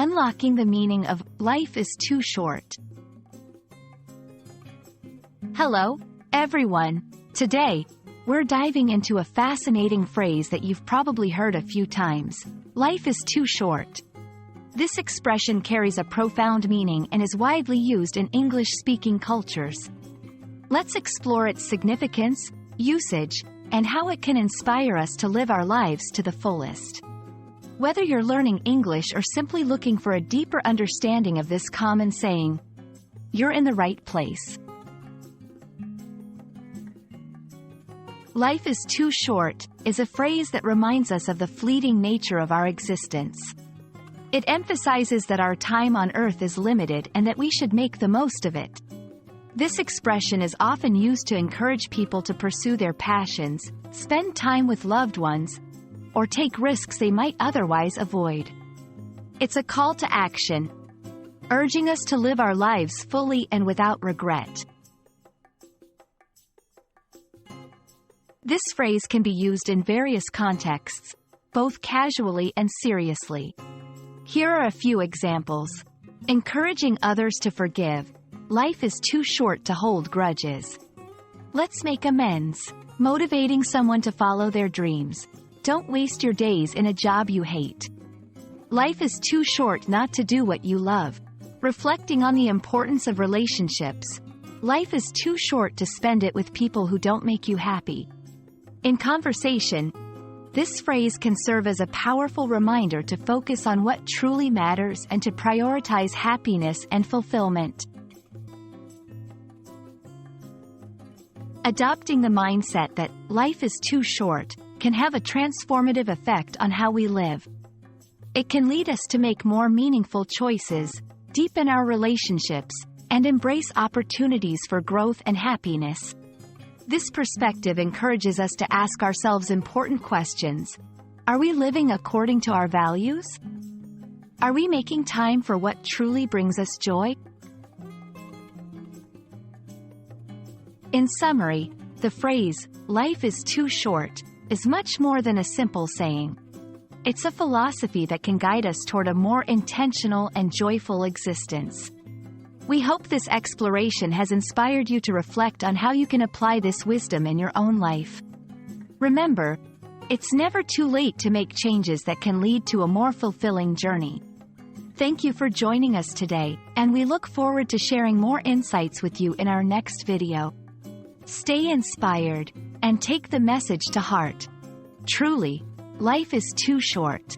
Unlocking the meaning of life is too short. Hello, everyone. Today, we're diving into a fascinating phrase that you've probably heard a few times. Life is too short. This expression carries a profound meaning and is widely used in English-speaking cultures. Let's explore its significance, usage, and how it can inspire us to live our lives to the fullest. Whether you're learning English or simply looking for a deeper understanding of this common saying, you're in the right place. Life is too short is a phrase that reminds us of the fleeting nature of our existence. It emphasizes that our time on Earth is limited and that we should make the most of it. This expression is often used to encourage people to pursue their passions, spend time with loved ones, or take risks they might otherwise avoid. It's a call to action, urging us to live our lives fully and without regret. This phrase can be used in various contexts, both casually and seriously. Here are a few examples. Encouraging others to forgive. Life is too short to hold grudges. Let's make amends. Motivating someone to follow their dreams. Don't waste your days in a job you hate. Life is too short not to do what you love. Reflecting on the importance of relationships. Life is too short to spend it with people who don't make you happy. In conversation, this phrase can serve as a powerful reminder to focus on what truly matters and to prioritize happiness and fulfillment. Adopting the mindset that life is too short can have a transformative effect on how we live. It can lead us to make more meaningful choices, deepen our relationships, and embrace opportunities for growth and happiness. This perspective encourages us to ask ourselves important questions. Are we living according to our values? Are we making time for what truly brings us joy? In summary, the phrase, life is too short, is much more than a simple saying. It's a philosophy that can guide us toward a more intentional and joyful existence. We hope this exploration has inspired you to reflect on how you can apply this wisdom in your own life. Remember, it's never too late to make changes that can lead to a more fulfilling journey. Thank you for joining us today, and we look forward to sharing more insights with you in our next video. Stay inspired, and take the message to heart. Truly, life is too short.